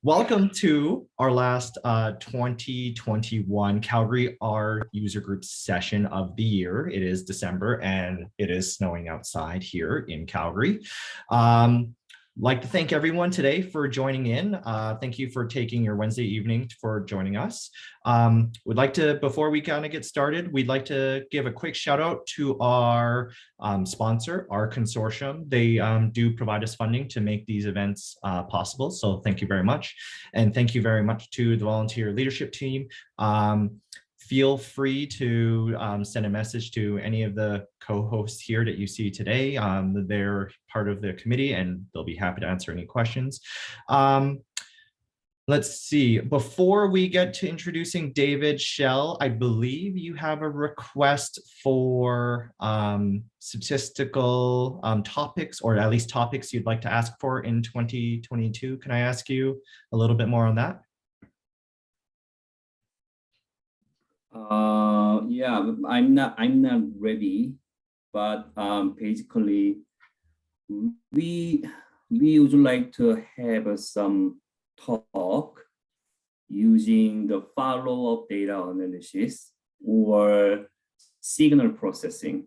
Welcome to our last 2021 Calgary R user group session of the year. It is December and it is snowing outside here in Calgary. Like to thank everyone today for joining in. Thank you for taking your Wednesday evening for joining us. We'd like to, before we kind of get started, we'd like to give a quick shout out to our sponsor, our consortium. They do provide us funding to make these events possible. So thank you very much. And thank you very much to the volunteer leadership team. Feel free to send a message to any of the co-hosts here that you see today. They're part of the committee and they'll be happy to answer any questions. Let's see, before we get to introducing David Shell, I believe you have a request for statistical topics, or at least topics you'd like to ask for in 2022. Can I ask you a little bit more on that? Yeah, I'm not ready, but basically we would like to have some talk using the follow-up data analysis or signal processing,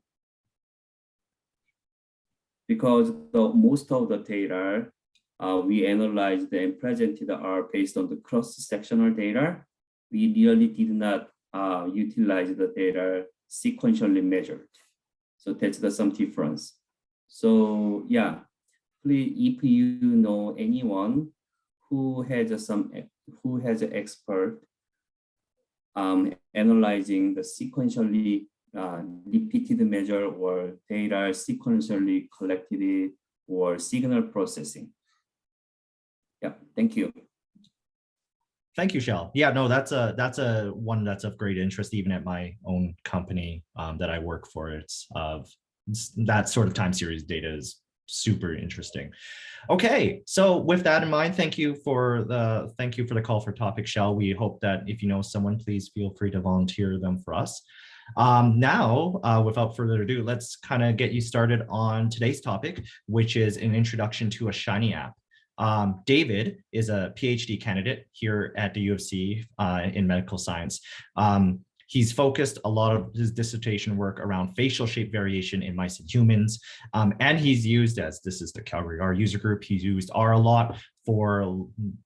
because most of the data we analyzed and presented are based on the cross-sectional data. We really did not utilize the data sequentially measured. So that's some difference. So yeah, please, if you know anyone who has an expert analyzing the sequentially repeated measure or data sequentially collected or signal processing. Yeah, thank you. Thank you, Shell. Yeah, no, that's a one that's of great interest, even at my own company that I work for. It's that sort of time series data is super interesting. Okay, so with that in mind, thank you for the call for topic, Shell. We hope that if you know someone, please feel free to volunteer them for us. Now, without further ado, let's kind of get you started on today's topic, which is an introduction to a Shiny app. David is a PhD candidate here at the U of C in medical science. He's focused a lot of his dissertation work around facial shape variation in mice and humans. And he's used, as this is the Calgary R user group, he's used R a lot for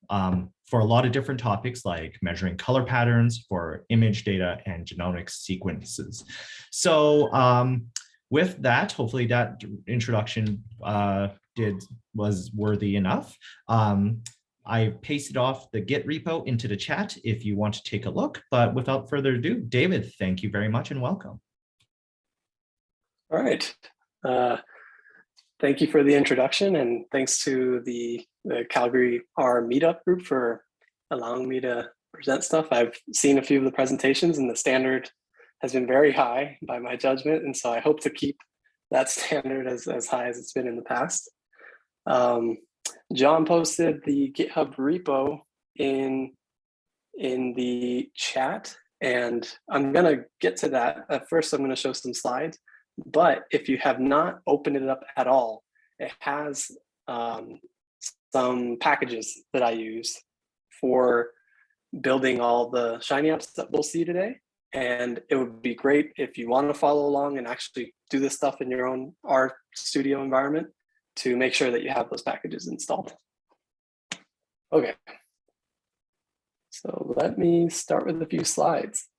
a lot of different topics like measuring color patterns for image data and genomic sequences. So with that, hopefully that introduction was worthy enough. I pasted off the Git repo into the chat if you want to take a look, but without further ado, David, thank you very much and welcome. All right. Thank you for the introduction, and thanks to the Calgary R meetup group for allowing me to present stuff. I've seen a few of the presentations and the standard has been very high by my judgment, and so I hope to keep that standard as high as it's been in the past. John posted the GitHub repo in the chat, and I'm going to get to that. First, I'm going to show some slides, but if you have not opened it up at all, it has some packages that I use for building all the Shiny apps that we'll see today. And it would be great if you want to follow along and actually do this stuff in your own R Studio environment to make sure that you have those packages installed. Okay, so let me start with a few slides.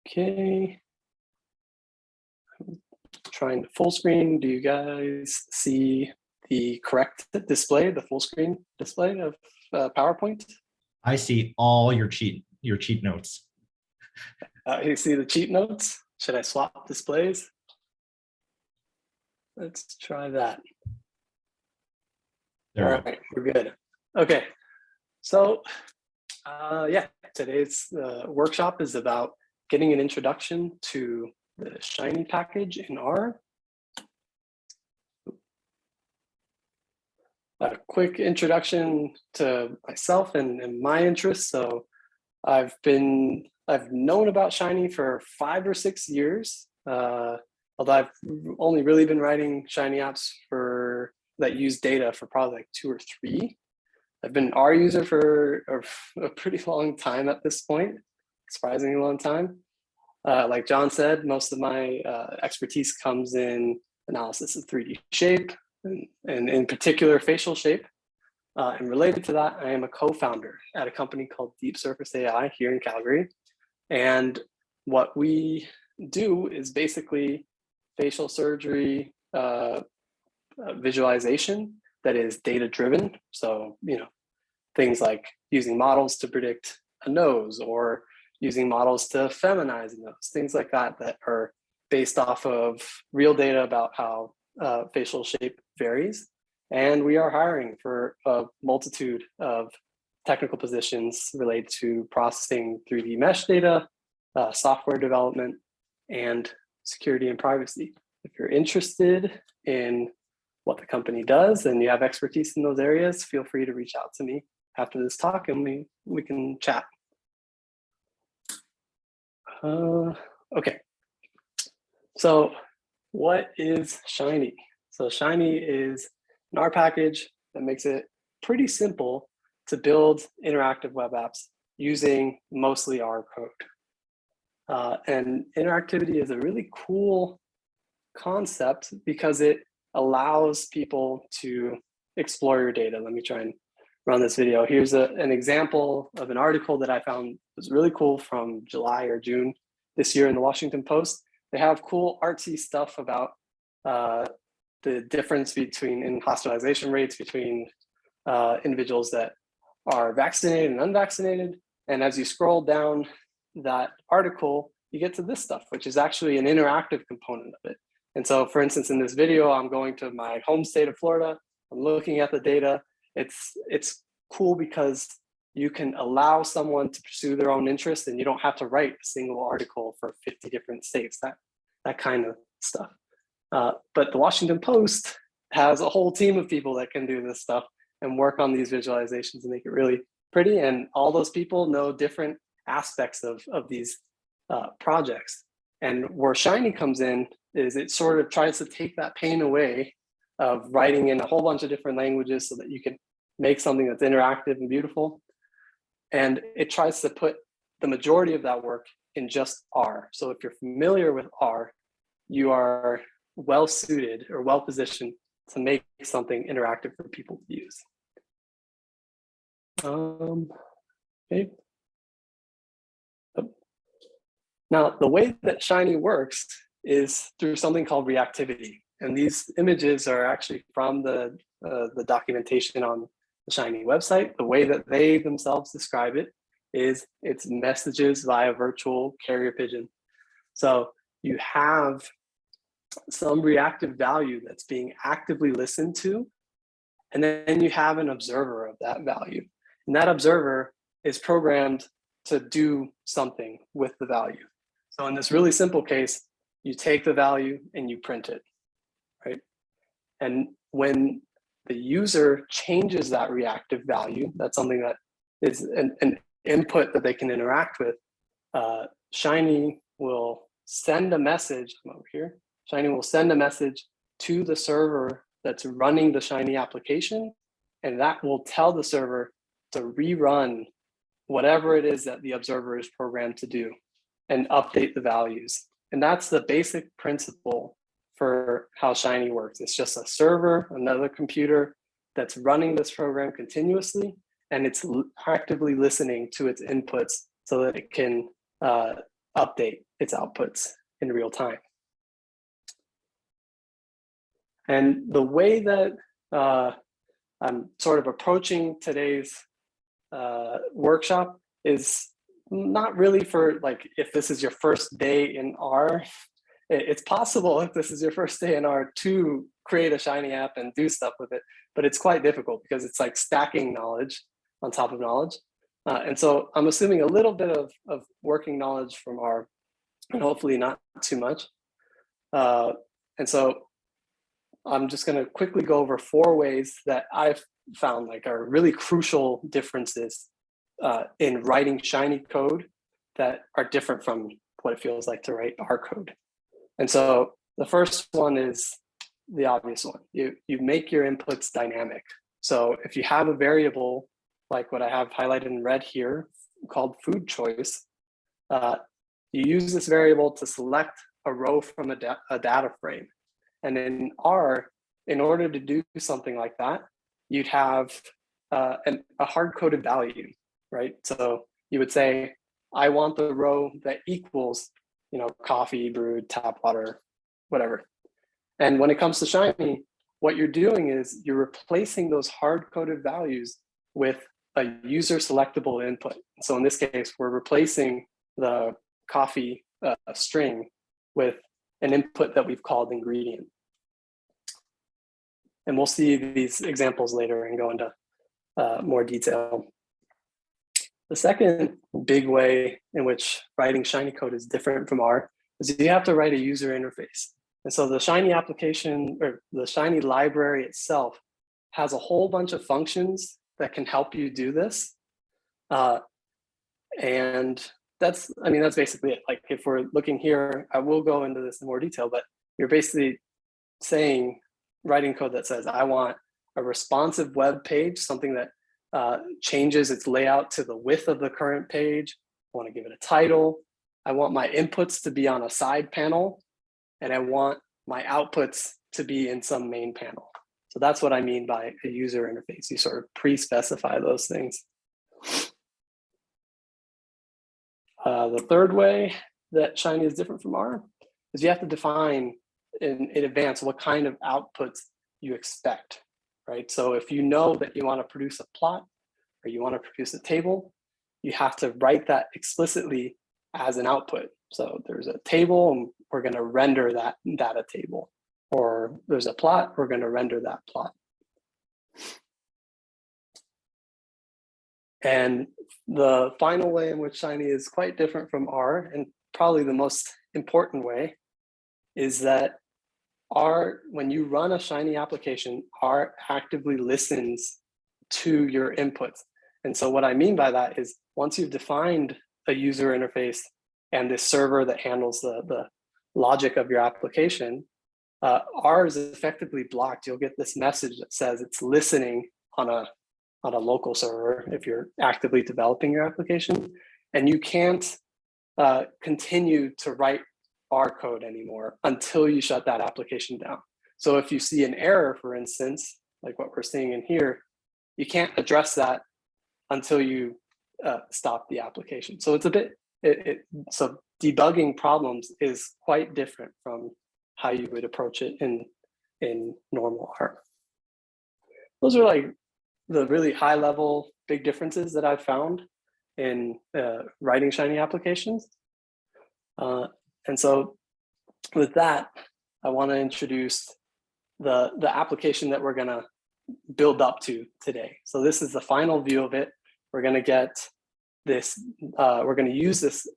Okay, I'm trying to full screen. Do you guys see the correct display, the full screen display of PowerPoint? I see all your cheat notes. You see the cheat notes? Should I swap displays? Let's try that. All right, we're good. Okay, so yeah, today's workshop is about getting an introduction to the Shiny package in R. A quick introduction to myself and my interests. So I've known about Shiny for 5 or 6 years, although I've only really been writing Shiny apps for that use data for probably like 2 or 3. I've been an R user for a pretty long time at this point, surprisingly long time. Like John said, most of my expertise comes in analysis of 3D shape, and in particular facial shape. And related to that, I am a co-founder at a company called Deep Surface AI here in Calgary. And what we do is basically facial surgery visualization that is data-driven. So, things like using models to predict a nose, or using models to feminize a nose, things like that are based off of real data about how facial shape varies. And we are hiring for a multitude of technical positions related to processing 3D mesh data, software development, and security and privacy. If you're interested in what the company does and you have expertise in those areas, feel free to reach out to me after this talk and we can chat. Okay, so what is Shiny? So Shiny is an R package that makes it pretty simple to build interactive web apps using mostly R code. And interactivity is a really cool concept because it allows people to explore your data. Let me try and run this video. Here's an example of an article that I found was really cool from July or June this year in the Washington Post. They have cool artsy stuff about the difference in hospitalization rates between individuals that are vaccinated and unvaccinated. And as you scroll down that article, you get to this stuff, which is actually an interactive component of it. And so, for instance, in this video, I'm going to my home state of Florida. I'm looking at the data. It's cool because you can allow someone to pursue their own interest, and you don't have to write a single article for 50 different states, that kind of stuff. But the Washington Post has a whole team of people that can do this stuff and work on these visualizations and make it really pretty. And all those people know different aspects of these projects. And where Shiny comes in is it sort of tries to take that pain away of writing in a whole bunch of different languages so that you can make something that's interactive and beautiful. And it tries to put the majority of that work in just R. So if you're familiar with R, you are well suited or well positioned to make something interactive for people to use. Okay. Now, the way that Shiny works is through something called reactivity. And these images are actually from the documentation on the Shiny website. The way that they themselves describe it is it's messages via virtual carrier pigeon. So you have some reactive value that's being actively listened to, and then you have an observer of that value. And that observer is programmed to do something with the value. So in this really simple case, you take the value and you print it, right? And when the user changes that reactive value, that's something that is an input that they can interact with. Shiny will send a message, I'm over here. Shiny will send a message to the server that's running the Shiny application, and that will tell the server to rerun whatever it is that the observer is programmed to do and update the values. And that's the basic principle for how Shiny works. It's just a server, another computer that's running this program continuously, and it's actively listening to its inputs so that it can update its outputs in real time. And the way that I'm sort of approaching today's workshop is not really for like, if this is your first day in R. It's possible if this is your first day in R to create a Shiny app and do stuff with it, but it's quite difficult because it's like stacking knowledge on top of knowledge. And so I'm assuming a little bit of working knowledge from R, and hopefully not too much. And so I'm just going to quickly go over 4 ways that I've found like are really crucial differences in writing Shiny code that are different from what it feels like to write R code. And so the first one is the obvious one. You make your inputs dynamic. So if you have a variable like what I have highlighted in red here called food choice, you use this variable to select a row from a data frame. And in R, in order to do something like that, you'd have a hard-coded value, right? So you would say, I want the row that equals, coffee, brewed, tap water, whatever. And when it comes to Shiny, what you're doing is you're replacing those hard-coded values with a user selectable input. So in this case, we're replacing the coffee string with an input that we've called ingredient. And we'll see these examples later and go into more detail. The second big way in which writing Shiny code is different from R is you have to write a user interface. And so the Shiny application or the Shiny library itself has a whole bunch of functions that can help you do this. And that's basically it. Like if we're looking here, I will go into this in more detail, but you're basically writing code that says, I want a responsive web page, something that changes its layout to the width of the current page. I want to give it a title. I want my inputs to be on a side panel, and I want my outputs to be in some main panel. So that's what I mean by a user interface. You sort of pre-specify those things. The third way that Shiny is different from R is you have to define in advance what kind of outputs you expect, right? So if you know that you want to produce a plot or you want to produce a table, you have to write that explicitly as an output. So there's a table and we're going to render that data table, or there's a plot, we're going to render that plot. And the final way in which Shiny is quite different from R, and probably the most important way, is that R, when you run a Shiny application, R actively listens to your inputs. And so what I mean by that is once you've defined a user interface and this server that handles the logic of your application, R is effectively blocked. You'll get this message that says it's listening on a local server if you're actively developing your application, and you can't continue to write R code anymore until you shut that application down. So if you see an error, for instance, like what we're seeing in here, you can't address that until you stop the application. So it's a bit, so debugging problems is quite different from how you would approach it in normal R. Those are like the really high level big differences that I've found in writing Shiny applications. And so with that, I want to introduce the application that we're going to build up to today. So this is the final view of it. We're going to get this, we're going to use this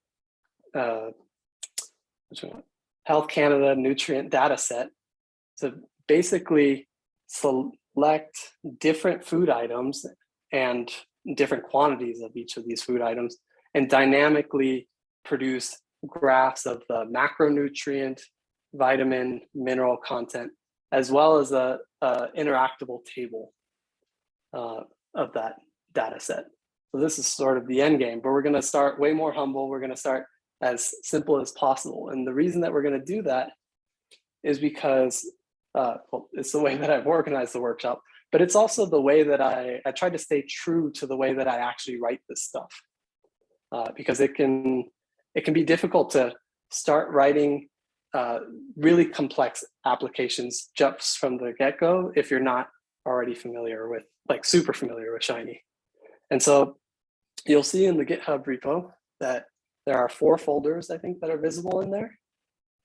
Health Canada nutrient data set to basically select different food items and different quantities of each of these food items and dynamically produce graphs of the macronutrient, vitamin, mineral content, as well as a interactable table of that data set. So this is sort of the end game, but we're going to start way more humble. We're going to start as simple as possible. And the reason that we're going to do that is because well, it's the way that I've organized the workshop, but it's also the way that I try to stay true to the way that I actually write this stuff, because it can be difficult to start writing really complex applications just from the get-go if you're not already familiar with, like super familiar with Shiny. And so you'll see in the GitHub repo that there are 4 folders, I think, that are visible in there.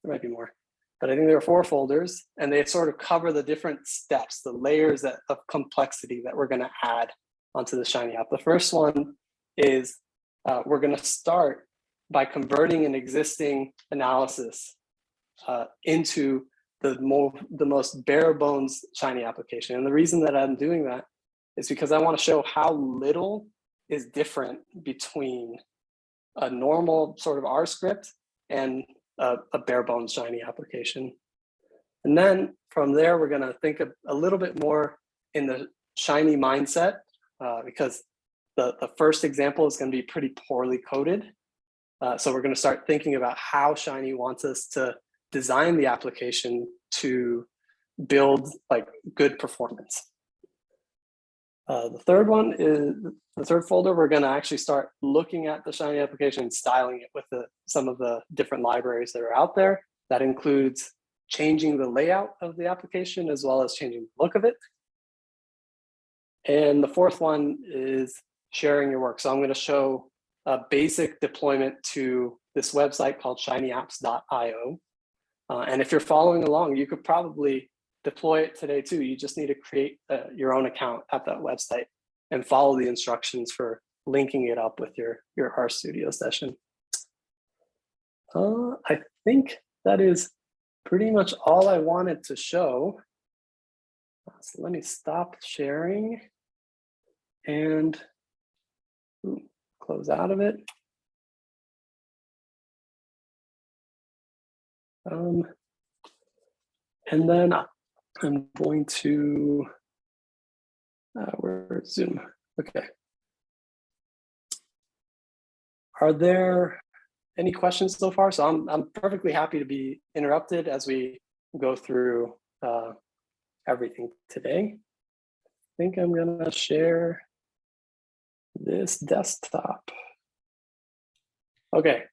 There might be more, but I think there are 4 folders, and they sort of cover the different steps, the layers of complexity that we're going to add onto the Shiny app. The first one is we're going to start by converting an existing analysis into the most bare bones Shiny application. And the reason that I'm doing that is because I want to show how little is different between a normal sort of R script and a bare bones Shiny application. And then from there, we're going to think a little bit more in the Shiny mindset, because the first example is going to be pretty poorly coded. So we're going to start thinking about how Shiny wants us to design the application to build like good performance. The third one is the third folder. We're going to actually start looking at the Shiny application and styling it with some of the different libraries that are out there. That includes changing the layout of the application as well as changing the look of it. And the fourth one is sharing your work. So I'm going to show a basic deployment to this website called shinyapps.io. And if you're following along, you could probably deploy it today too. You just need to create your own account at that website and follow the instructions for linking it up with your RStudio session. I think that is pretty much all I wanted to show. So let me stop sharing and close out of it. And then I'm going to, where's Zoom? Okay. Are there any questions so far? So I'm perfectly happy to be interrupted as we go through everything today. I think I'm gonna share this desktop. Okay,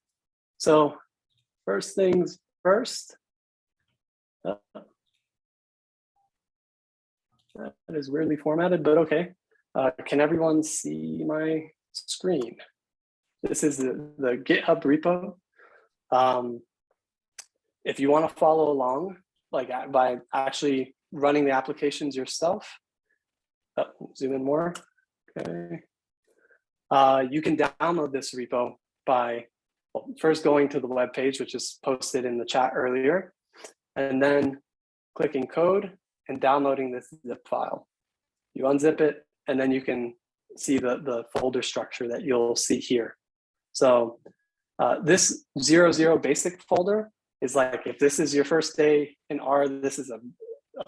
so first things first. That is weirdly formatted, but okay. Can everyone see my screen? This is the GitHub repo. If you want to follow along, like by actually running the applications yourself, zoom in more. Okay. You can download this repo by first going to the web page, which is posted in the chat earlier, and then clicking code and downloading this zip file. You unzip it, and then you can see the folder structure that you'll see here. So this 00 basic folder is like, if this is your first day in R, this is a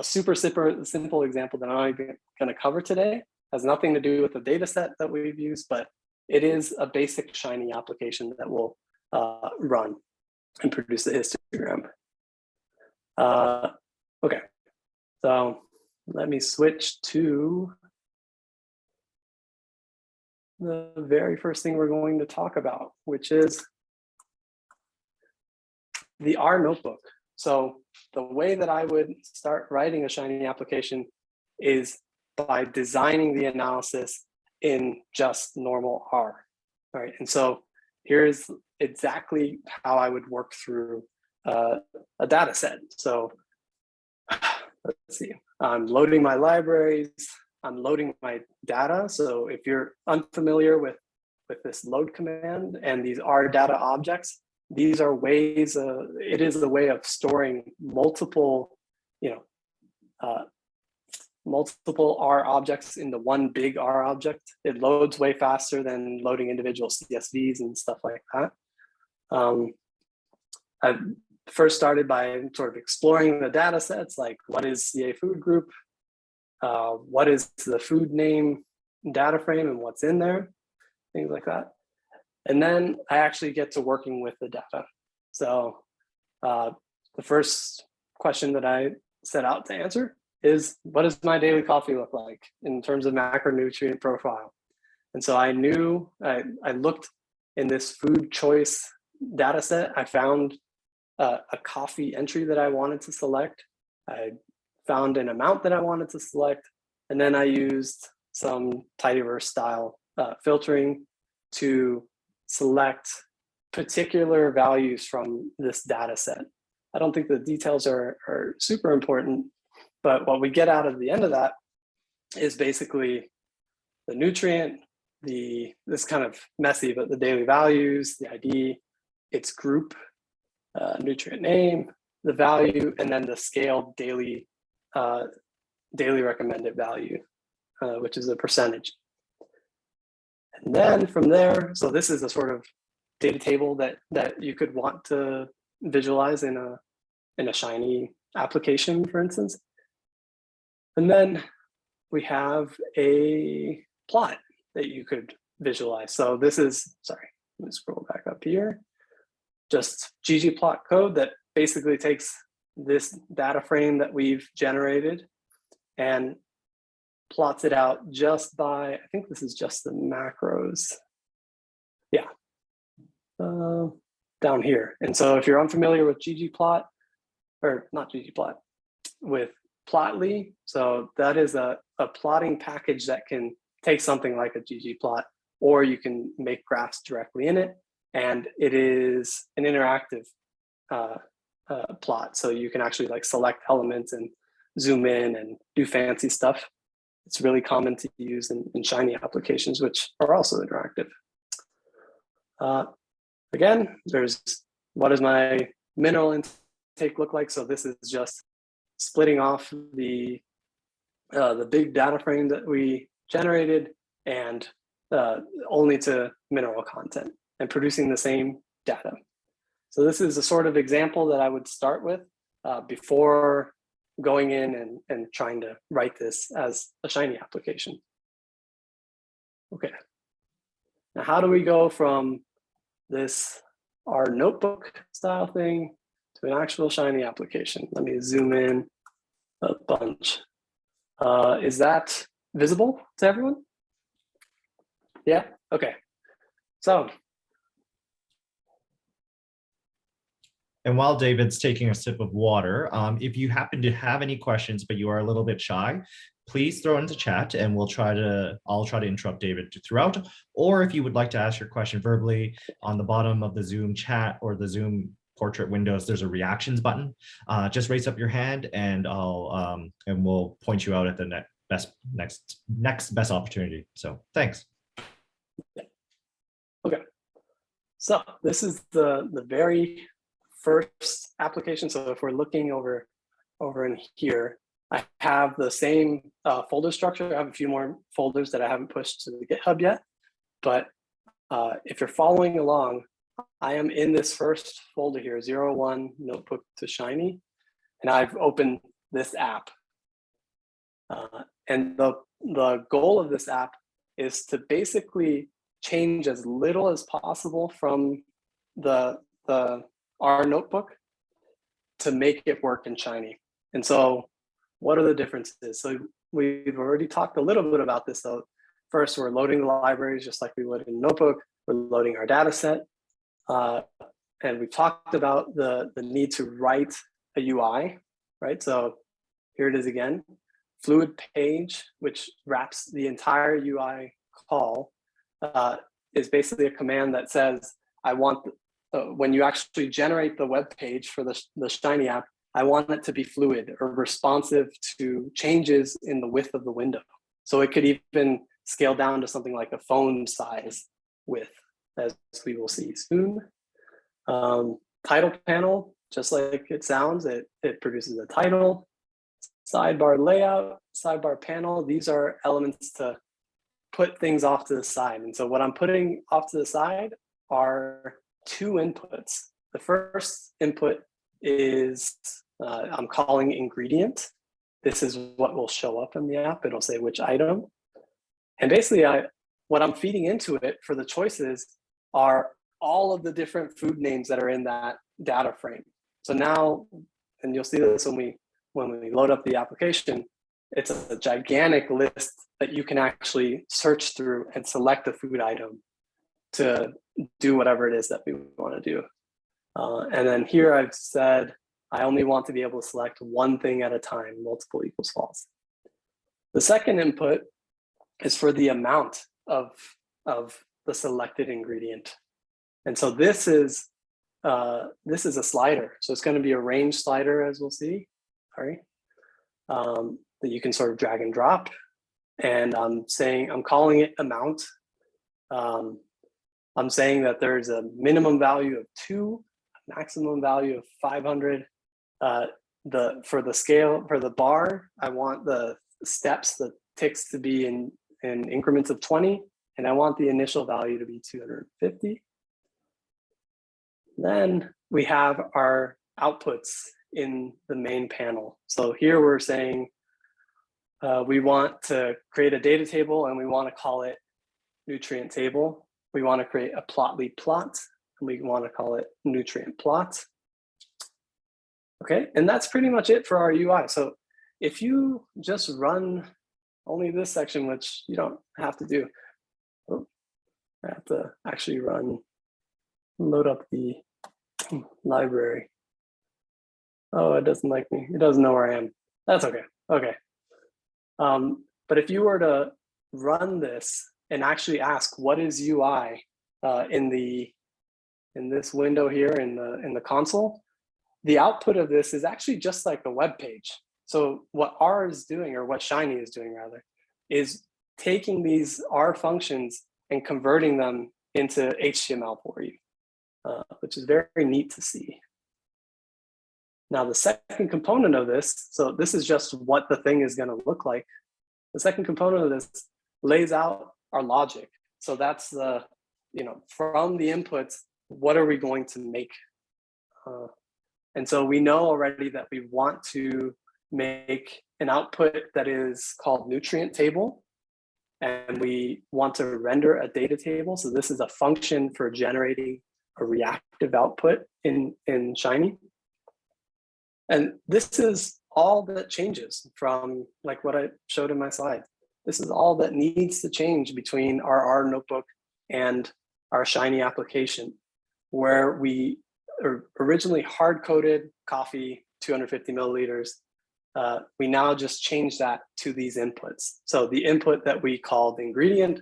super simple example that I'm not even going to cover today. Has nothing to do with the data set that we've used, but it is a basic Shiny application that will run and produce the histogram. Okay, so let me switch to the very first thing we're going to talk about, which is the R notebook. So the way that I would start writing a Shiny application is by designing the analysis in just normal R. All right, and so here's exactly how I would work through a data set. So let's see, I'm loading my libraries, I'm loading my data. So if you're unfamiliar with this load command and these R data objects, these are ways, it is a way of storing multiple, multiple R objects into one big R object. It loads way faster than loading individual CSVs and stuff like that. I first started by sort of exploring the data sets, like what is CA food group? What is the food name data frame and what's in there? Things like that. And then I actually get to working with the data. So the first question that I set out to answer is, what does my daily coffee look like in terms of macronutrient profile? And so I knew, I looked in this food choice data set, I found a coffee entry that I wanted to select. I found an amount that I wanted to select. And then I used some tidyverse style filtering to select particular values from this data set. I don't think the details are super important, but what we get out of the end of that is basically the nutrient, this kind of messy, but the daily values, the ID, its group, nutrient name, the value, and then the scaled daily recommended value, which is a percentage. And then from there, so this is a sort of data table that you could want to visualize in a Shiny application, for instance. And then we have a plot that you could visualize. So this is, sorry, let me scroll back up here. Just ggplot code that basically takes this data frame that we've generated and plots it out just by, I think this is just the macros. Yeah, down here. And so if you're unfamiliar with ggplot, or not ggplot, with Plotly, so that is a plotting package that can take something like a ggplot, or you can make graphs directly in it. And it is an interactive plot. So you can actually like select elements and zoom in and do fancy stuff. It's really common to use in Shiny applications, which are also interactive. Again, there's what does my mineral intake look like? So this is just splitting off the big data frame that we generated and only to mineral content and producing the same data. So this is a sort of example that I would start with before going in and trying to write this as a Shiny application. Okay. Now, how do we go from this, our notebook style thing, to an actual Shiny application? Let me zoom in a bunch. Is that visible to everyone? Yeah, okay. So. And while David's taking a sip of water, if you happen to have any questions, but you are a little bit shy, please throw into chat and I'll try to interrupt David throughout. Or if you would like to ask your question verbally, on the bottom of the Zoom chat or the Zoom portrait windows, there's a reactions button. Just raise up your hand and we'll point you out at the next best opportunity. So thanks. Okay. So this is the very first application. So if we're looking over in here, I have the same folder structure. I have a few more folders that I haven't pushed to the GitHub yet. But if you're following along, I am in this first folder here, 01 notebook to Shiny, and I've opened this app. And the goal of this app is to basically change as little as possible from our notebook to make it work in Shiny. And so what are the differences? So we've already talked a little bit about this. So first, we're loading the libraries just like we would in Notebook. We're loading our data set. And we've talked about the need to write a UI, right? So here it is again. Fluid page, which wraps the entire UI call, is basically a command that says, I want, when you actually generate the web page for the Shiny app, I want it to be fluid or responsive to changes in the width of the window. So it could even scale down to something like a phone size width, as we will see soon. Title panel, just like it sounds, it produces a title. Sidebar layout, sidebar panel, these are elements to put things off to the side. And so what I'm putting off to the side are two inputs. The first input is I'm calling ingredient. This is what will show up in the app. It'll say which item. And basically what I'm feeding into it for the choices are all of the different food names that are in that data frame. So now, and you'll see this when we load up the application, it's a gigantic list that you can actually search through and select a food item to do whatever it is that we want to do. And then here I've said, I only want to be able to select one thing at a time, multiple equals false. The second input is for the amount of the selected ingredient. And so this is a slider. So it's going to be a range slider, as we'll see, sorry, that you can sort of drag and drop. And I'm calling it amount. I'm saying that there's a minimum value of 2, a maximum value of 500. For the scale, for the bar, I want the steps, the ticks to be in increments of 20, and I want the initial value to be 250. Then we have our outputs in the main panel. So here we're saying we want to create a data table and we want to call it nutrient table. We want to create a plotly plot and we want to call it nutrient plot. Okay, and that's pretty much it for our UI. So if you just run only this section, which you don't have to do, I have to actually load up the library. Oh, it doesn't like me. It doesn't know where I am. That's okay. Okay. But if you were to run this and actually ask what is UI in this window here in the console, the output of this is actually just like a web page. So what R is doing, or what Shiny is doing rather, is taking these R functions and converting them into HTML for you, which is very, very neat to see. Now, the second component of this, so this is just what the thing is going to look like. The second component of this lays out our logic. So that's the, from the inputs, what are we going to make? And so we know already that we want to make an output that is called nutrient table. And we want to render a data table. So this is a function for generating a reactive output in Shiny. And this is all that changes from like what I showed in my slide. This is all that needs to change between our R notebook and our Shiny application, where we originally hard-coded coffee, 250 milliliters. We now just change that to these inputs. So the input that we called ingredient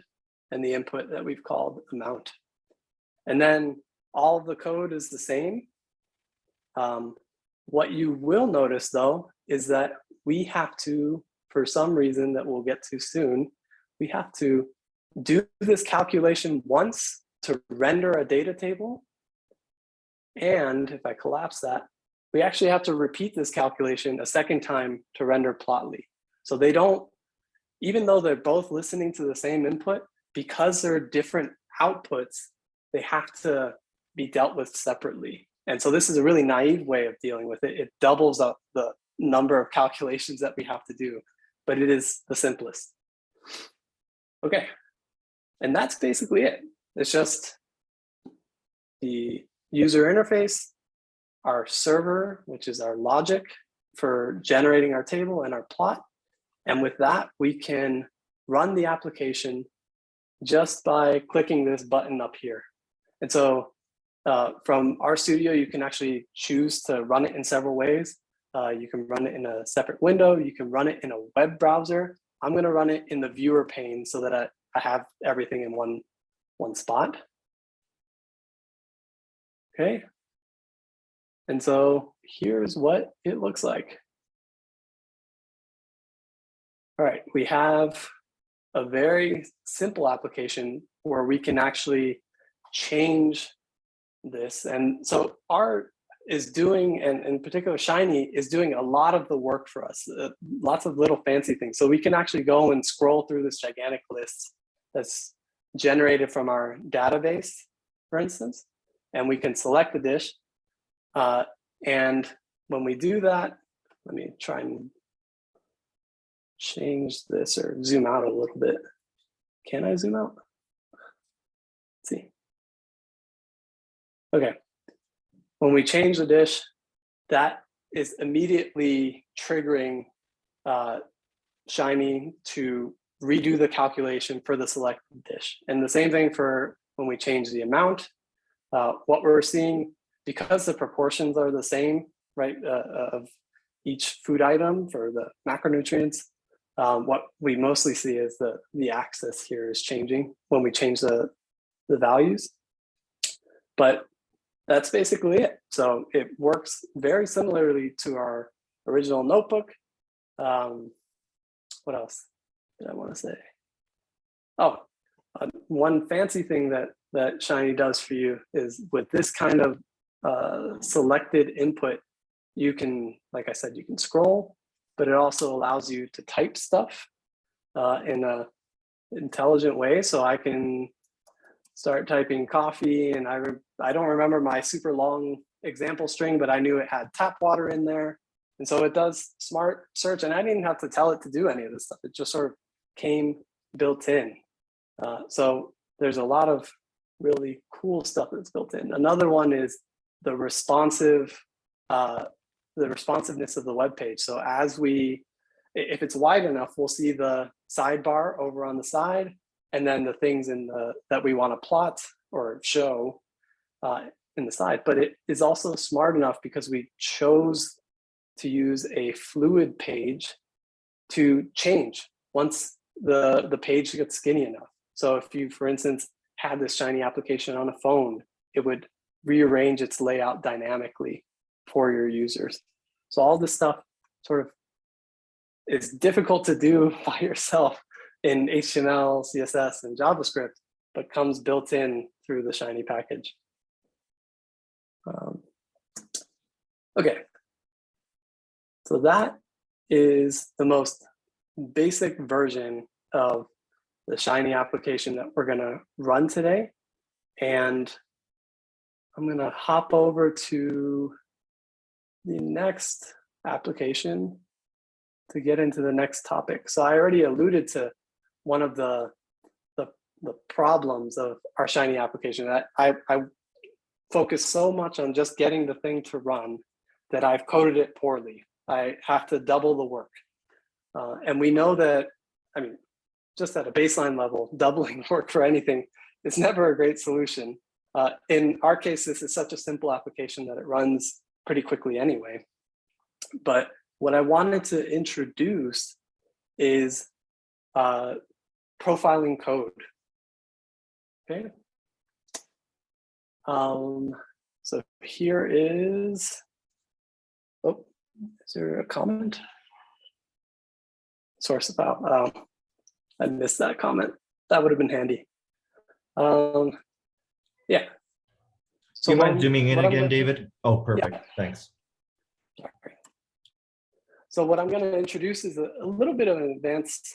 and the input that we've called amount. And then all of the code is the same. What you will notice though, is that we have to, for some reason that we'll get to soon, we have to do this calculation once to render a data table. And if I collapse that, we actually have to repeat this calculation a second time to render plotly. So they don't, even though they're both listening to the same input, because they're different outputs, they have to be dealt with separately. And so this is a really naive way of dealing with it. It doubles up the number of calculations that we have to do, but it is the simplest. Okay, and that's basically it. It's just the user interface, our server, which is our logic for generating our table and our plot. And with that, we can run the application just by clicking this button up here. And so from RStudio, you can actually choose to run it in several ways. You can run it in a separate window. You can run it in a web browser. I'm going to run it in the viewer pane so that I have everything in one spot. Okay. And so here's what it looks like. All right, we have a very simple application where we can actually change this. And so R is doing, and in particular Shiny is doing a lot of the work for us, lots of little fancy things. So we can actually go and scroll through this gigantic list that's generated from our database, for instance, and we can select the dish. And when we do that, let me try and change this or zoom out a little bit. Can I zoom out? Let's see. Okay. When we change the dish, that is immediately triggering Shiny to redo the calculation for the selected dish. And the same thing for when we change the amount. What we're seeing, because the proportions are the same, right, of each food item for the macronutrients, what we mostly see is the axis here is changing when we change the values. But that's basically it. So it works very similarly to our original notebook. What else did I want to say? Oh, one fancy thing that Shiny does for you is with this kind of selected input, you can, like I said, you can scroll, but it also allows you to type stuff in a intelligent way. So I can start typing coffee, and I don't remember my super long example string, but I knew it had tap water in there. And so it does smart search, and I didn't have to tell it to do any of this stuff. It just sort of came built in. So there's a lot of really cool stuff that's built in. Another one is the responsiveness of the web page. So if it's wide enough, we'll see the sidebar over on the side, and then the things that we want to plot or show in the side. But it is also smart enough because we chose to use a fluid page to change once the page gets skinny enough. So if you, for instance, had this Shiny application on a phone, it would rearrange its layout dynamically for your users. So all this stuff sort of is difficult to do by yourself in HTML, CSS, and JavaScript, but comes built in through the Shiny package. Okay, so that is the most basic version of the Shiny application that we're gonna run today. And I'm gonna hop over to the next application to get into the next topic. So I already alluded to one of the problems of our Shiny application. That I focus so much on just getting the thing to run that I've coded it poorly. I have to double the work. And we know that, I mean, just at a baseline level, doubling work for anything is never a great solution. In our case, this is such a simple application that it runs pretty quickly anyway. But what I wanted to introduce is profiling code. Okay. So here is, oh, is there a comment? Source about, I missed that comment. That would have been handy. Yeah. So do you mind zooming in again, David? Oh, perfect. Yeah. Thanks. Sorry. So what I'm going to introduce is a little bit of an advanced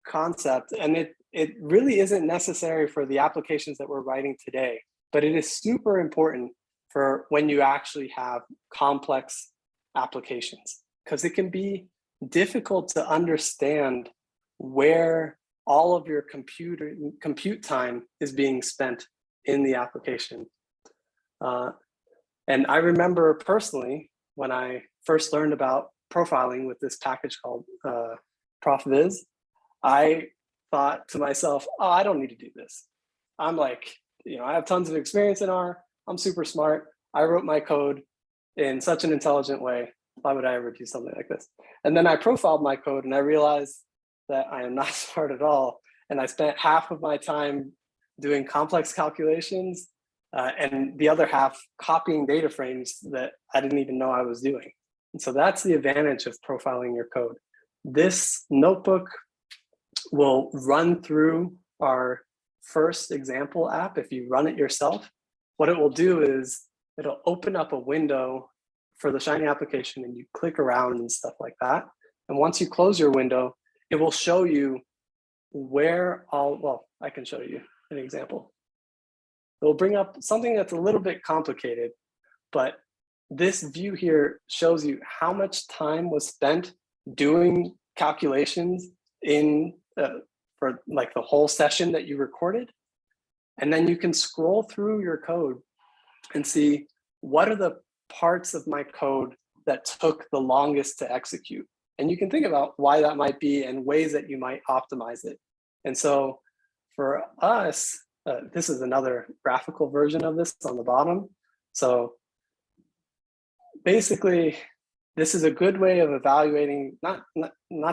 concept, and it really isn't necessary for the applications that we're writing today, but it is super important for when you actually have complex applications, because it can be difficult to understand where all of your compute time is being spent in the application. And I remember personally, when I first learned about profiling with this package called ProfViz, I thought to myself, oh, I don't need to do this. I'm like, I have tons of experience in R. I'm super smart. I wrote my code in such an intelligent way. Why would I ever do something like this? And then I profiled my code and I realized that I am not smart at all. And I spent half of my time doing complex calculations and the other half copying data frames that I didn't even know I was doing. And so that's the advantage of profiling your code. This notebook will run through our first example app. If you run it yourself, what it will do is it'll open up a window for the Shiny application and you click around and stuff like that. And once you close your window, it will show you where well, I can show you an example. It will bring up something that's a little bit complicated, but this view here shows you how much time was spent doing calculations in for like the whole session that you recorded. And then you can scroll through your code and see what are the parts of my code that took the longest to execute. And you can think about why that might be and ways that you might optimize it. And so for us, this is another graphical version of this on the bottom. So basically, this is a good way of evaluating not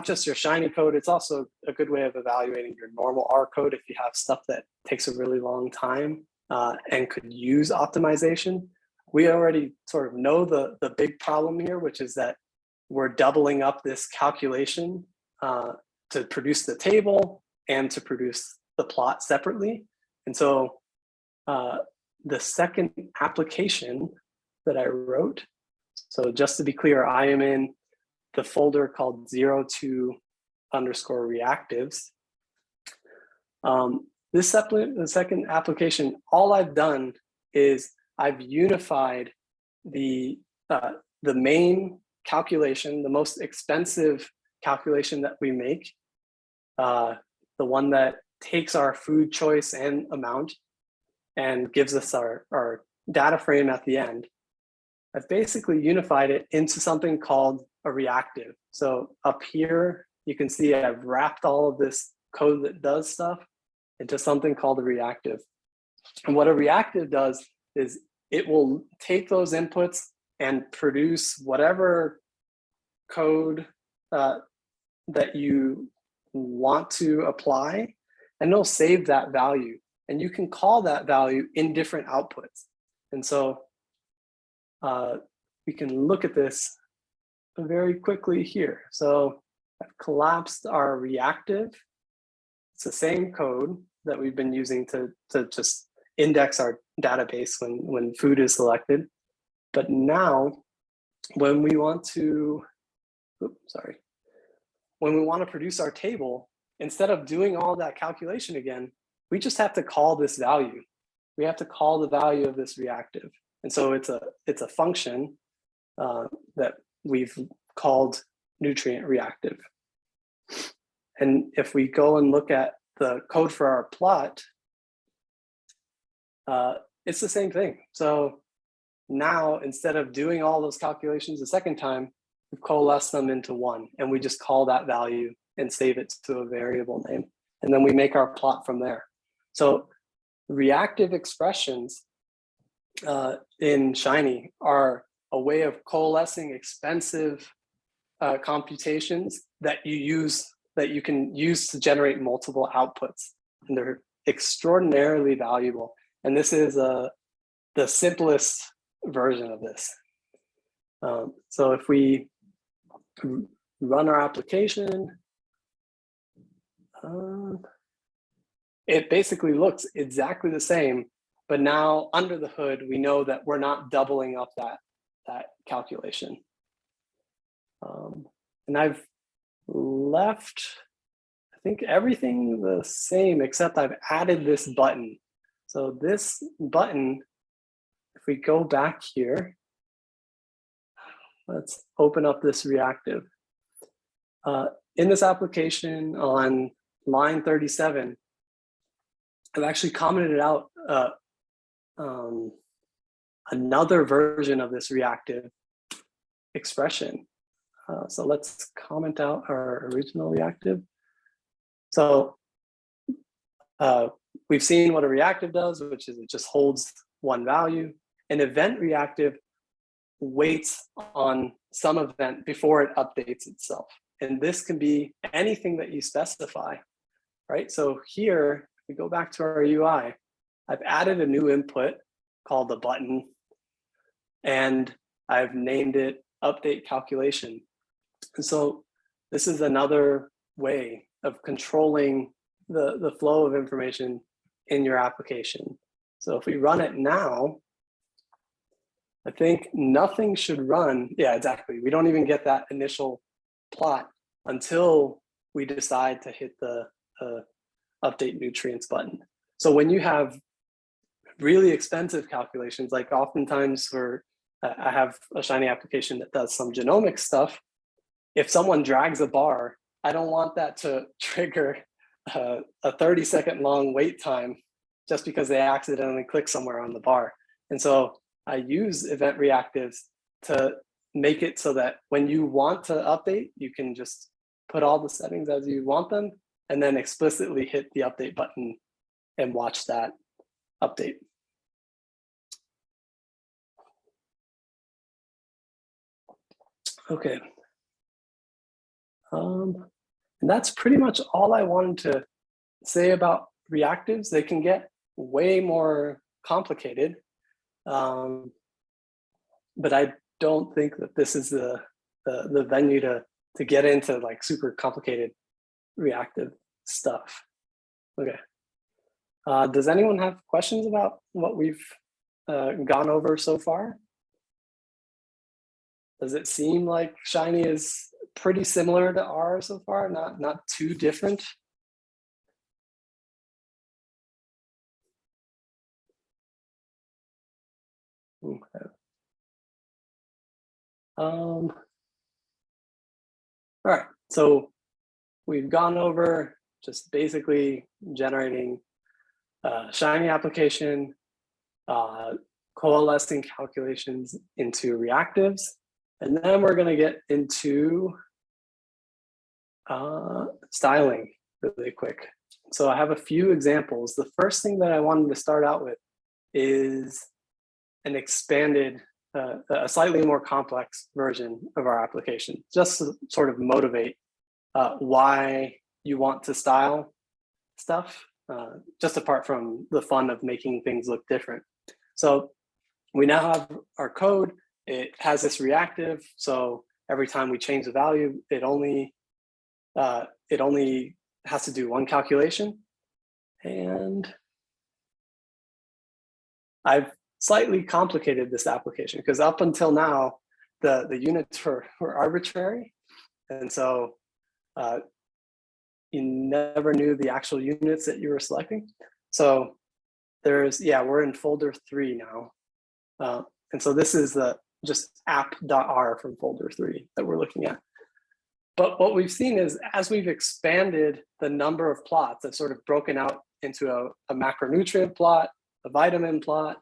just your Shiny code, it's also a good way of evaluating your normal R code if you have stuff that takes a really long time and could use optimization. We already sort of know the big problem here, which is that we're doubling up this calculation to produce the table and to produce the plot separately. And so the second application that I wrote, so just to be clear, I am in the folder called 02_reactives. The second application, all I've done is I've unified the main calculation, the most expensive calculation that we make, the one that takes our food choice and amount and gives us our data frame at the end. I've basically unified it into something called a reactive. So up here, you can see I've wrapped all of this code that does stuff into something called a reactive. And what a reactive does is it will take those inputs and produce whatever code that you want to apply, and it'll save that value. And you can call that value in different outputs. And so we can look at this very quickly here. So I've collapsed our reactive. It's the same code that we've been using to just index our database when food is selected. But now when we want to, when we want to produce our table, instead of doing all that calculation again, we just have to call this value. We have to call the value of this reactive. And so it's a function that we've called nutrient reactive. And if we go and look at the code for our plot, it's the same thing. So now, instead of doing all those calculations a second time, we've coalesced them into one, and we just call that value and save it to a variable name. And then we make our plot from there. So reactive expressions in Shiny are a way of coalescing expensive computations that you can use to generate multiple outputs. And they're extraordinarily valuable. And this is the simplest version of this. So if we run our application, it basically looks exactly the same, but now under the hood, we know that we're not doubling up that calculation. And I've left, I think, everything the same, except I've added this button. So this button, if we go back here, let's open up this reactive. In this application on line 37, I've actually commented out another version of this reactive expression. So let's comment out our original reactive. So we've seen what a reactive does, which is it just holds one value. An event reactive waits on some event before it updates itself. And this can be anything that you specify, right? So here, if we go back to our UI, I've added a new input called the button, and I've named it update calculation. And so this is another way of controlling the flow of information in your application. So if we run it now, I think nothing should run. Yeah, exactly. We don't even get that initial plot until we decide to hit the update nutrients button. So when you have really expensive calculations, like oftentimes I have a Shiny application that does some genomic stuff. If someone drags a bar, I don't want that to trigger a 30-second long wait time just because they accidentally click somewhere on the bar. And so I use event reactives to make it so that when you want to update, you can just put all the settings as you want them and then explicitly hit the update button and watch that update. Okay. And that's pretty much all I wanted to say about reactives. They can get way more complicated, but I don't think that this is the venue to get into like super complicated reactive stuff. Okay. Does anyone have questions about what we've gone over so far? Does it seem like Shiny is pretty similar to R so far, not too different? Okay. All right, so we've gone over just basically generating a Shiny application, coalescing calculations into reactives, and then we're going to get into styling really quick. So I have a few examples. The first thing that I wanted to start out with is an expanded, a slightly more complex version of our application, just to sort of motivate why you want to style stuff, just apart from the fun of making things look different. So we now have our code. It has this reactive. So every time we change the value, it only has to do one calculation. And I've slightly complicated this application because up until now, the units were arbitrary. And so you never knew the actual units that you were selecting. So we're in folder 3 now. And so this is the just app.r from folder 3 that we're looking at. But what we've seen is as we've expanded the number of plots, I've sort of broken out into a macronutrient plot, a vitamin plot,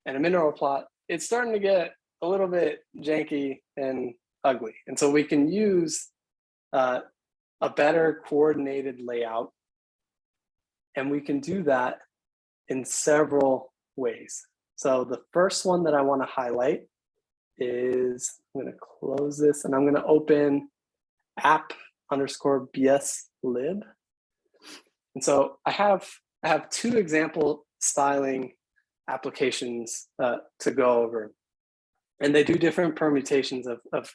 and a mineral plot, it's starting to get a little bit janky and ugly. And so we can use a better coordinated layout. And we can do that in several ways. So the first one that I want to highlight is, I'm going to close this and I'm going to open app_bslib. And so I have 2 example styling applications to go over, and they do different permutations of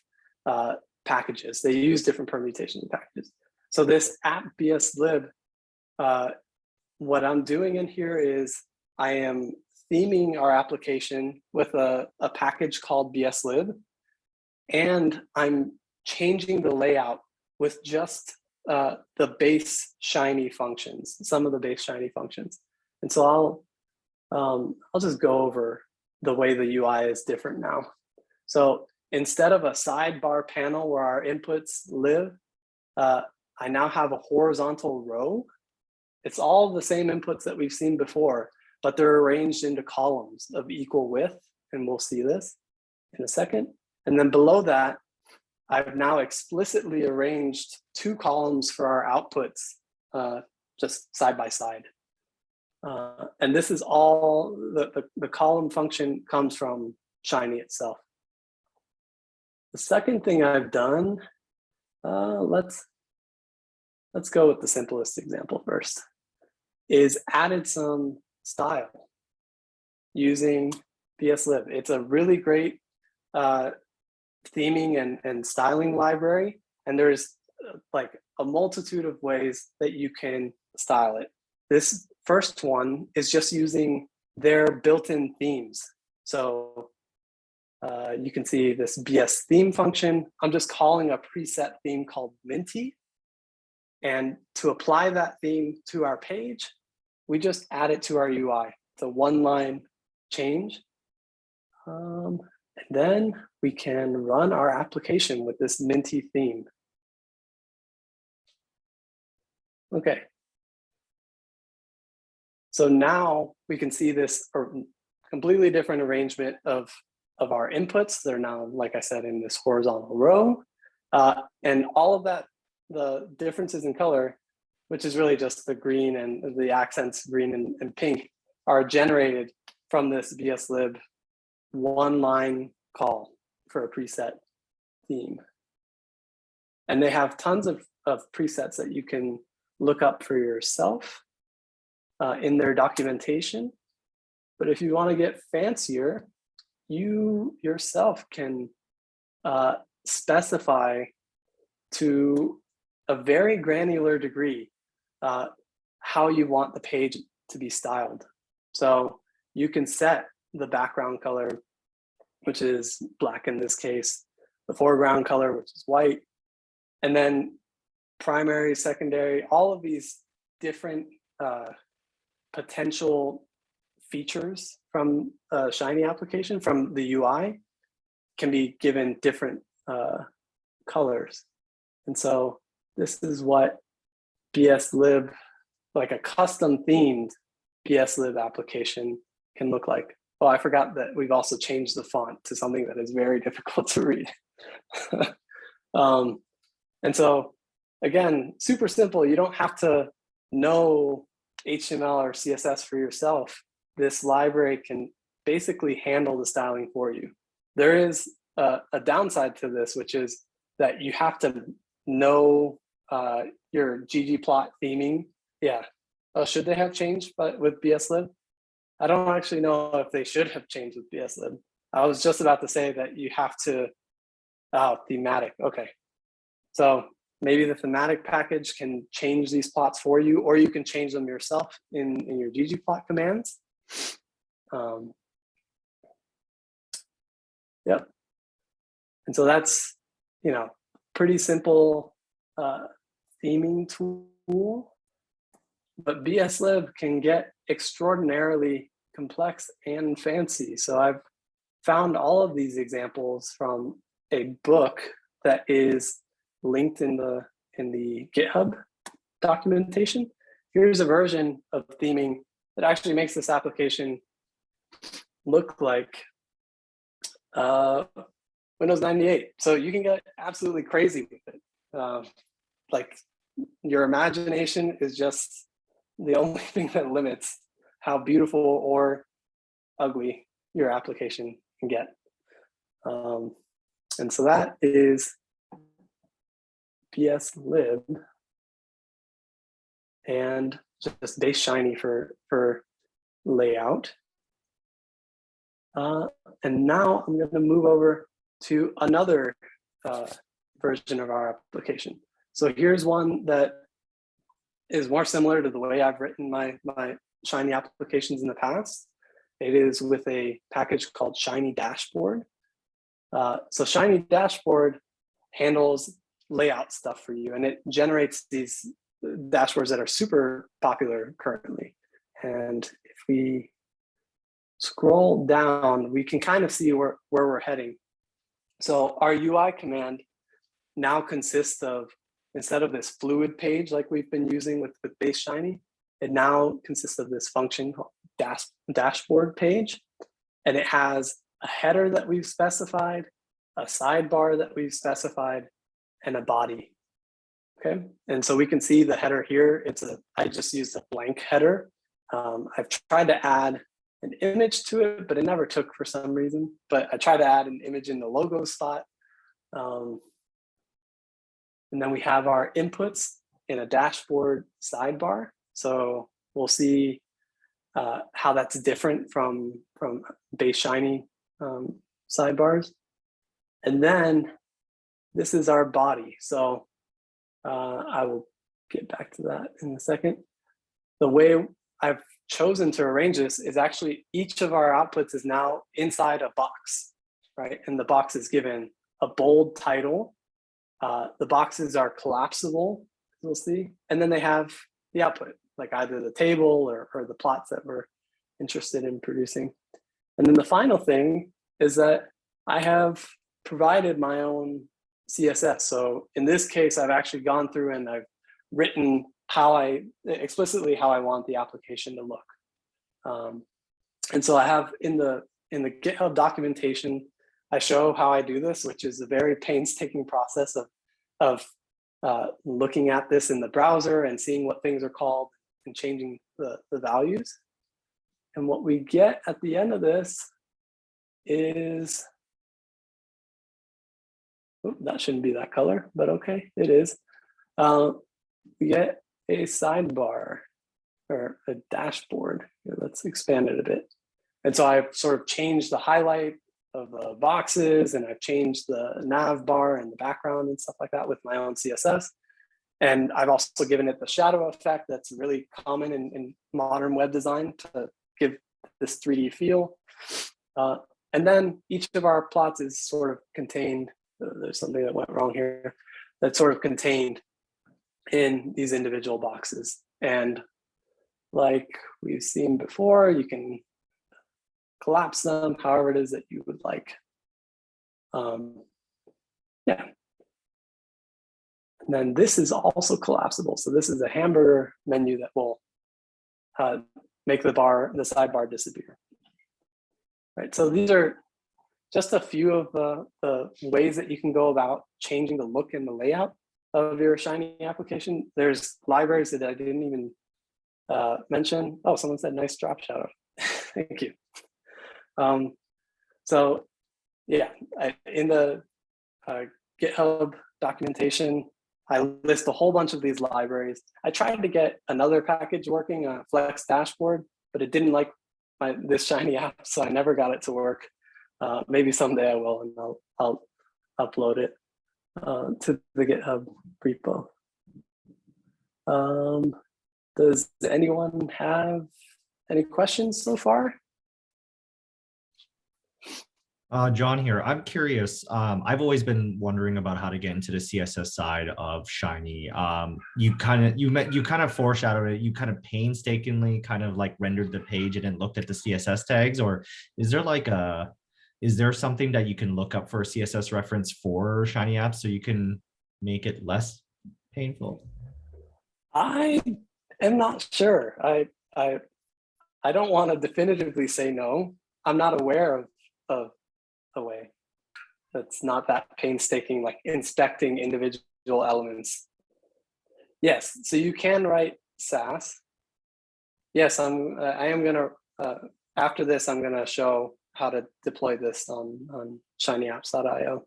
packages. They use different permutations of packages. So this app_bslib, what I'm doing in here is I am theming our application with a package called bslib, and I'm changing the layout with just the base Shiny functions, some of the base Shiny functions. And so I'll just go over the way the UI is different now. So instead of a sidebar panel where our inputs live, I now have a horizontal row. It's all the same inputs that we've seen before, but they're arranged into columns of equal width, and we'll see this in a second. And then below that, I've now explicitly arranged 2 columns for our outputs, just side by side. And this is all, the column function comes from Shiny itself. The second thing I've done, let's go with the simplest example first, is added some style using bslib. It's a really great theming and styling library, and there's like a multitude of ways that you can style it. This first one is just using their built-in themes. So you can see this BS theme function. I'm just calling a preset theme called Minty. And to apply that theme to our page, we just add it to our UI. It's a 1-line change. And then we can run our application with this Minty theme. Okay. So now we can see this completely different arrangement of our inputs. They're now, like I said, in this horizontal row. And all of that, the differences in color, which is really just the green and the accents green and pink, are generated from this bslib 1-line call for a preset theme. And they have tons of presets that you can look up for yourself in their documentation. But if you want to get fancier, you yourself can specify to a very granular degree how you want the page to be styled. So you can set the background color, which is black in this case, the foreground color, which is white, and then primary, secondary, all of these different potential features from a Shiny application, from the UI, can be given different colors. And so this is what BSLib, like a custom themed BSLib application, can look like. Oh, I forgot that we've also changed the font to something that is very difficult to read. And so again, super simple. You don't have to know HTML or CSS for yourself. This library can basically handle the styling for you. There is a downside to this, which is that you have to know your ggplot theming. Yeah. Should they have changed with BSLib? I don't actually know if they should have changed with BSLib. I was just about to say that you have to, thematic, okay. So maybe the thematic package can change these plots for you, or you can change them yourself in your ggplot commands. Yep. And so that's, pretty simple theming tool, but BSLib can get extraordinarily complex and fancy. So I've found all of these examples from a book that is linked in the GitHub documentation. Here's a version of theming that actually makes this application look like Windows 98. So you can get absolutely crazy with it. Like your imagination is just the only thing that limits how beautiful or ugly your application can get. And so that is BSLib and just base Shiny for layout. And now I'm going to move over to another version of our application. So here's one that is more similar to the way I've written my Shiny applications in the past. It is with a package called Shiny Dashboard. So Shiny Dashboard handles layout stuff for you, and it generates these dashboards that are super popular currently. And if we scroll down, we can kind of see where we're heading. So our UI command now consists of, instead of this fluid page like we've been using with base Shiny, it now consists of this function called dashboard page. And it has a header that we've specified, a sidebar that we've specified, and a body. Okay, and so we can see the header here. I just used a blank header. I've tried to add an image to it, but it never took for some reason. But I tried to add an image in the logo spot. And then we have our inputs in a dashboard sidebar. So we'll see how that's different from base Shiny sidebars. And then this is our body. So I will get back to that in a second. The way I've chosen to arrange this is actually each of our outputs is now inside a box, right? And the box is given a bold title. The boxes are collapsible, you'll see. And then they have the output, like either the table or the plots that we're interested in producing. And then the final thing is that I have provided my own CSS. So in this case, I've actually gone through and I've written explicitly how I want the application to look. And so I have in the GitHub documentation, I show how I do this, which is a very painstaking process of looking at this in the browser and seeing what things are called and changing the values. And what we get at the end of this is, that shouldn't be that color, but okay, it is. We get a sidebar or a dashboard. Here, let's expand it a bit. And so I've sort of changed the highlight of the boxes, and I've changed the nav bar and the background and stuff like that with my own CSS. And I've also given it the shadow effect that's really common in modern web design to give this 3D feel. And then each of our plots is sort of contained. There's something that went wrong here. That's sort of contained in these individual boxes. And like we've seen before, you can collapse them however it is that you would like. Yeah. And then this is also collapsible. So this is a hamburger menu that will make the sidebar disappear. Right. So these are just a few of the ways that you can go about changing the look and the layout of your Shiny application. There's libraries that I didn't even mention. Oh, someone said nice drop shout out. Thank you. So yeah, in the GitHub documentation, I list a whole bunch of these libraries. I tried to get another package working, Flex Dashboard, but it didn't like this Shiny app, so I never got it to work. Maybe someday I will, and I'll upload it to the GitHub repo. Does anyone have any questions so far? John here. I'm curious. I've always been wondering about how to get into the CSS side of Shiny. You kind of foreshadowed it. You kind of painstakingly kind of like rendered the page and then looked at the CSS tags, or is there something that you can look up for a CSS reference for Shiny apps so you can make it less painful? I am not sure. I don't want to definitively say no. I'm not aware of a way that's not that painstaking, like inspecting individual elements. Yes, so you can write Sass. Yes, I am gonna after this I'm gonna show how to deploy this on shinyapps.io.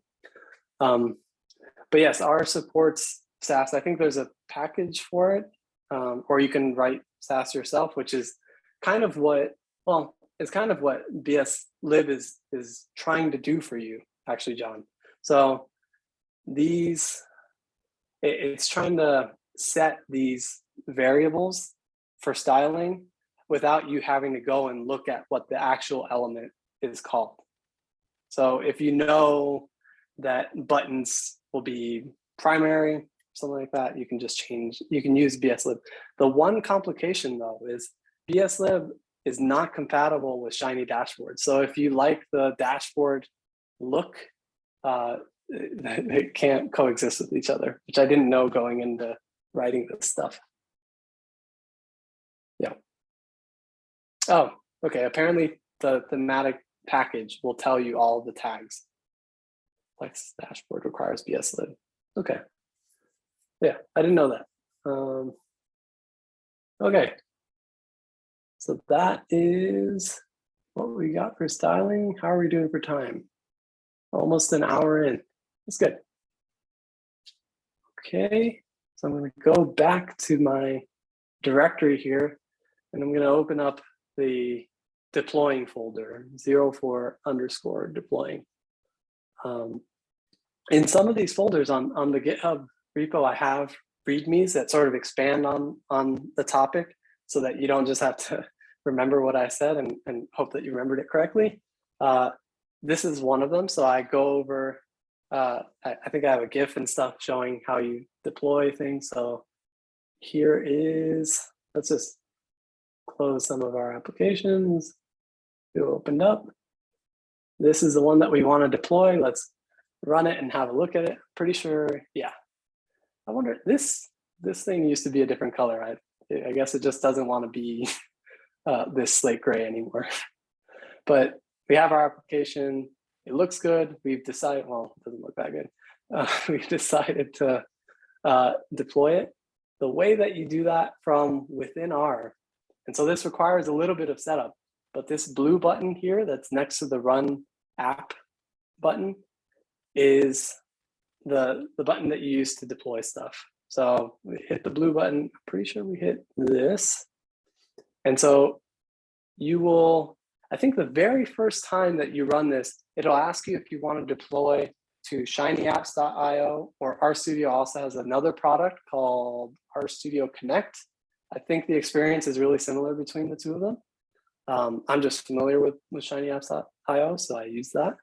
But yes, R supports Sass. I think there's a package for it, or you can write Sass yourself, which is kind of what, well, it's kind of what BSlib is trying to do for you, actually, John. So it's trying to set these variables for styling without you having to go and look at what the actual element is called. So if you know that buttons will be primary, something like that, you can just change, you can use BSlib. The one complication though is BSlib is not compatible with Shiny dashboard. So if you like the dashboard look, they can't coexist with each other, which I didn't know going into writing this stuff. Yeah. Oh, okay. Apparently the thematic package will tell you all the tags. Flex dashboard requires BSlib. Okay. Yeah, I didn't know that. Okay. So that is what we got for styling. How are we doing for time? Almost an hour in. That's good. Okay, so I'm going to go back to my directory here, and I'm going to open up the deploying folder, 04_deploying. In some of these folders on the GitHub repo, I have readmes that sort of expand on the topic so that you don't just have to remember what I said and hope that you remembered it correctly. This is one of them. So I go over, I think I have a GIF and stuff showing how you deploy things. So here is, let's just close some of our applications. We opened up. This is the one that we want to deploy. Let's run it and have a look at it. Pretty sure, yeah. I wonder, this thing used to be a different color. I guess it just doesn't want to be this slate gray anymore. But we have our application. It looks good. We've decided, well, it doesn't look that good. We've decided to deploy it. The way that you do that from within R, and so this requires a little bit of setup, but this blue button here that's next to the Run App button is the button that you use to deploy stuff. So we hit the blue button. I'm pretty sure we hit this. And so you will, I think the very first time that you run this, it'll ask you if you want to deploy to shinyapps.io, or RStudio also has another product called RStudio Connect. I think the experience is really similar between the two of them. I'm just familiar with shinyapps.io, so I use that.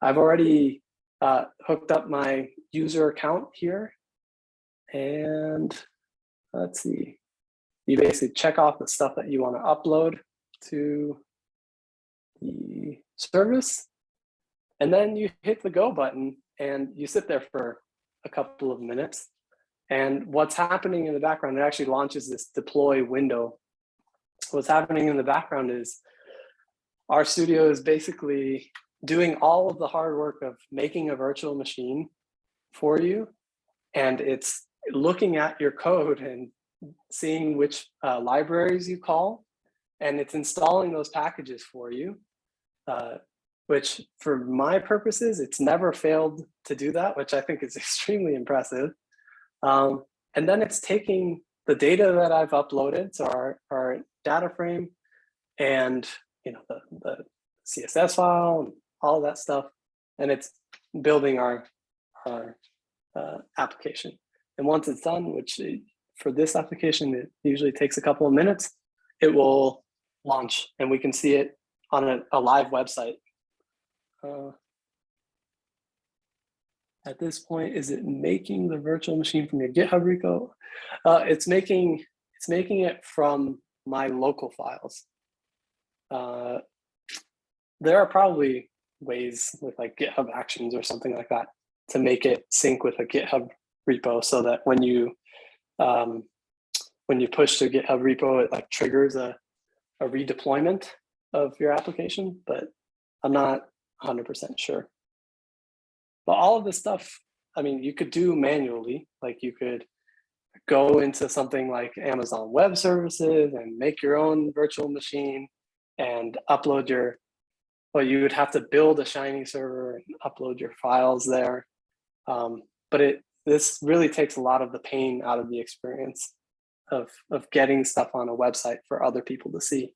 I've already hooked up my user account here. And let's see, you basically check off the stuff that you want to upload to the service, and then you hit the go button and you sit there for a couple of minutes. And what's happening in the background, it actually launches this deploy window. What's happening in the background is RStudio is basically doing all of the hard work of making a virtual machine for you. And it's looking at your code and seeing which libraries you call, and it's installing those packages for you, which for my purposes, it's never failed to do that, which I think is extremely impressive. And then it's taking the data that I've uploaded, so our data frame, and the CSS file and all of that stuff, and it's building our application. And once it's done, which for this application, it usually takes a couple of minutes, it will launch and we can see it on a live website. At this point, is it making the virtual machine from your GitHub repo? It's making it from my local files. There are probably ways with like GitHub Actions or something like that to make it sync with a GitHub repo, so that when you push to GitHub repo, it like triggers a redeployment of your application, but I'm not 100% sure. But all of this stuff, I mean, you could do manually. Like you could go into something like Amazon Web Services and make your own virtual machine and upload you would have to build a Shiny server and upload your files there. But this really takes a lot of the pain out of the experience of getting stuff on a website for other people to see.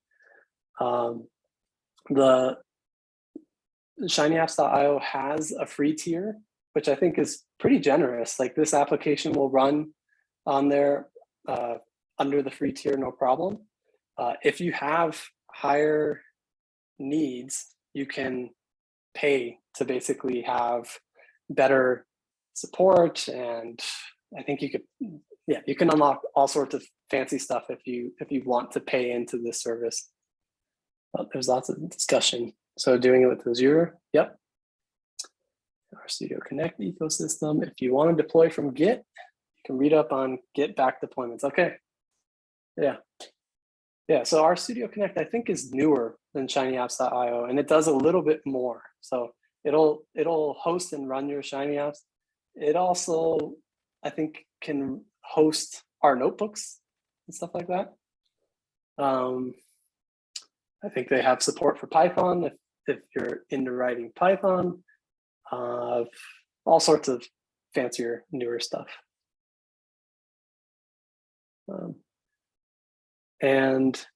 The shinyapps.io has a free tier, which I think is pretty generous. Like this application will run on there under the free tier, no problem. If you have higher needs, you can pay to basically have better support, and I think you can unlock all sorts of fancy stuff if you want to pay into this service. There's lots of discussion. So doing it with Azure, yep. RStudio Connect ecosystem. If you want to deploy from Git, you can read up on Git back deployments. Okay, yeah. So RStudio Connect, I think, is newer than shinyapps.io, and it does a little bit more. So it'll host and run your Shiny apps. It also, I think, can host our notebooks and stuff like that. I think they have support for Python if you're into writing Python. All sorts of fancier, newer stuff. And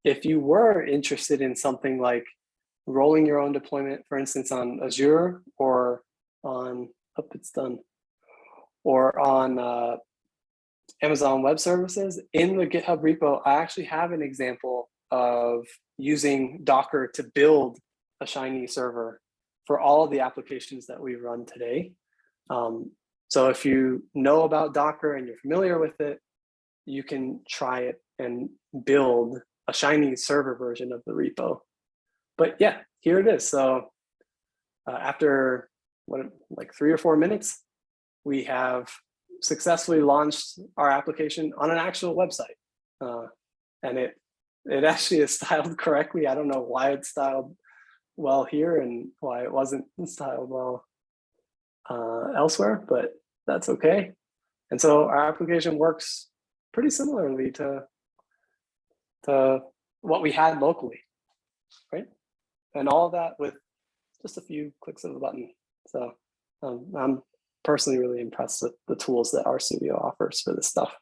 if you were interested in something like rolling your own deployment, for instance, on Azure or on, it's done, or on Amazon Web Services, in the GitHub repo, I actually have an example of using Docker to build a Shiny server for all of the applications that we run today. So if you know about Docker and you're familiar with it, you can try it and build a Shiny server version of the repo. But yeah, here it is. So after like 3 or 4 minutes, we have successfully launched our application on an actual website. And it actually is styled correctly. I don't know why it's styled well here and why it wasn't styled well elsewhere, but that's okay. And so our application works pretty similarly to what we had locally, right? And all of that with just a few clicks of a button. So I'm personally really impressed with the tools that RStudio offers for this stuff.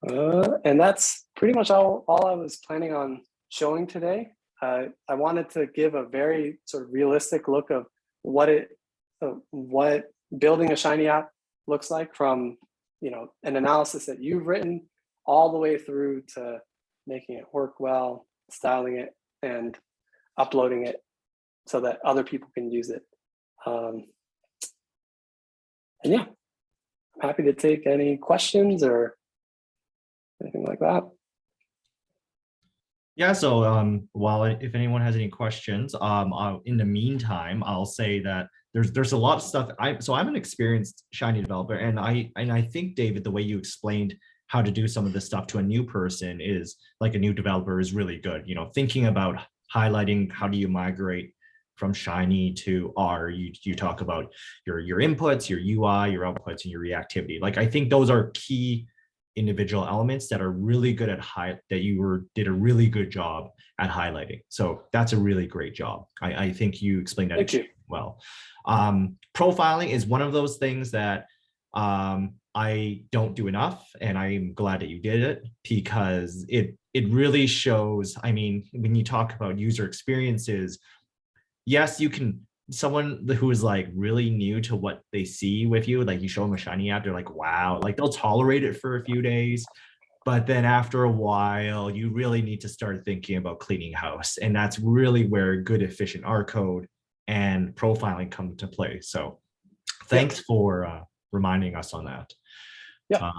And that's pretty much all I was planning on showing today. I wanted to give a very sort of realistic look of what building a Shiny app looks like, from an analysis that you've written all the way through to making it work well, styling it, and uploading it so that other people can use it. And yeah, I'm happy to take any questions or anything like that. Yeah, so while if anyone has any questions, in the meantime, I'll say that there's a lot of stuff. I'm an experienced Shiny developer, and I think, David, the way you explained how to do some of this stuff to a new person is like a new developer is really good. You know, thinking about highlighting how do you migrate from Shiny to R. You talk about your inputs, your UI, your outputs, and your reactivity. Like I think those are key individual elements that are really good at did a really good job at highlighting. So that's a really great job. I think you explained that Thank you. well. Profiling is one of those things that I don't do enough, and I'm glad that you did it because it really shows. I mean, when you talk about user experiences, yes, you can, someone who is like really new to what they see with you, like you show them a Shiny app, they're like, wow, like they'll tolerate it for a few days. But then after a while, you really need to start thinking about cleaning house. And that's really where good, efficient R code and profiling come into play. So thanks for reminding us on that. Yeah.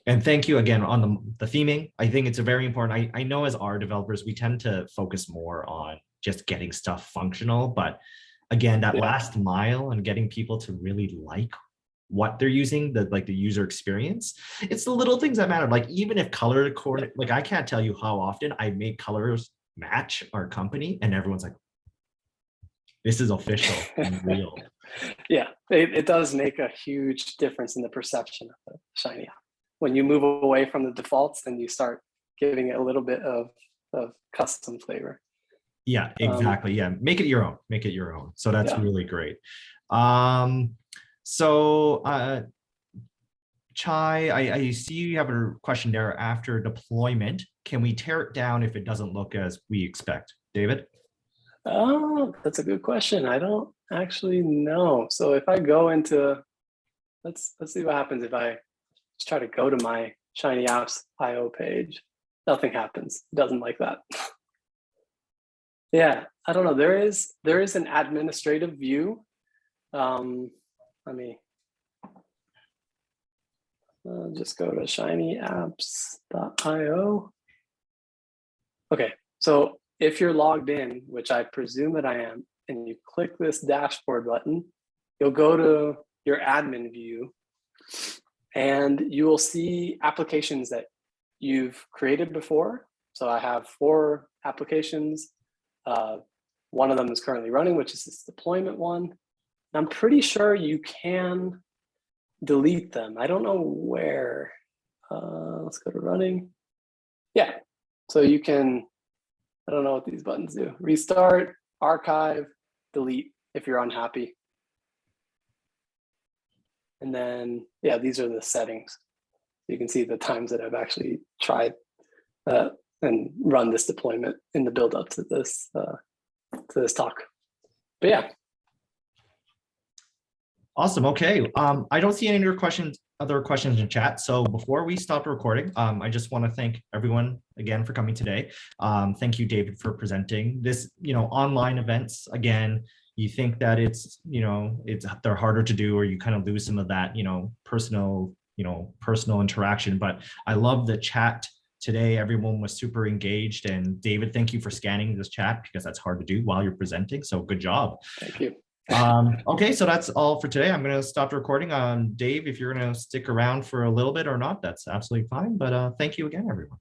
And thank you again on the theming. I think it's a very important. I know as R developers, we tend to focus more on just getting stuff functional, but again, that last mile and getting people to really like what they're using, the user experience, it's the little things that matter. Like even if color coordinate, like I can't tell you how often I make colors match our company and everyone's like, this is official and real. Yeah, it does make a huge difference in the perception of the Shiny app. When you move away from the defaults, then you start giving it a little bit of custom flavor. Yeah, exactly. Yeah, make it your own. Make it your own. So that's really great. Chai, I see you have a question there. After deployment, can we tear it down if it doesn't look as we expect? David? Oh, that's a good question. I don't actually know. So if I go into, let's see what happens if I just try to go to my Shiny Apps IO page. Nothing happens. It doesn't like that. Yeah, I don't know. There is an administrative view. Let me just go to shinyapps.io. Okay, so if you're logged in, which I presume that I am, and you click this dashboard button, you'll go to your admin view and you will see applications that you've created before. So I have 4 applications. One of them is currently running, which is this deployment one. I'm pretty sure you can delete them. I don't know where. Let's go to running. Yeah, so you can, I don't know what these buttons do. Restart, archive, delete if you're unhappy. And then, yeah, these are the settings. You can see the times that I've actually tried and run this deployment in the build up to this talk. But yeah. Awesome. Okay. I don't see any other questions in chat. So before we stop recording, I just want to thank everyone again for coming today. Thank you, David, for presenting this. Online events, again, you think that they're harder to do, or you kind of lose some of that, personal interaction. But I love the chat today. Everyone was super engaged, and David, thank you for scanning this chat because that's hard to do while you're presenting. So good job. Thank you. Okay, so that's all for today. I'm going to stop recording. Dave, if you're going to stick around for a little bit or not, that's absolutely fine. But thank you again, everyone.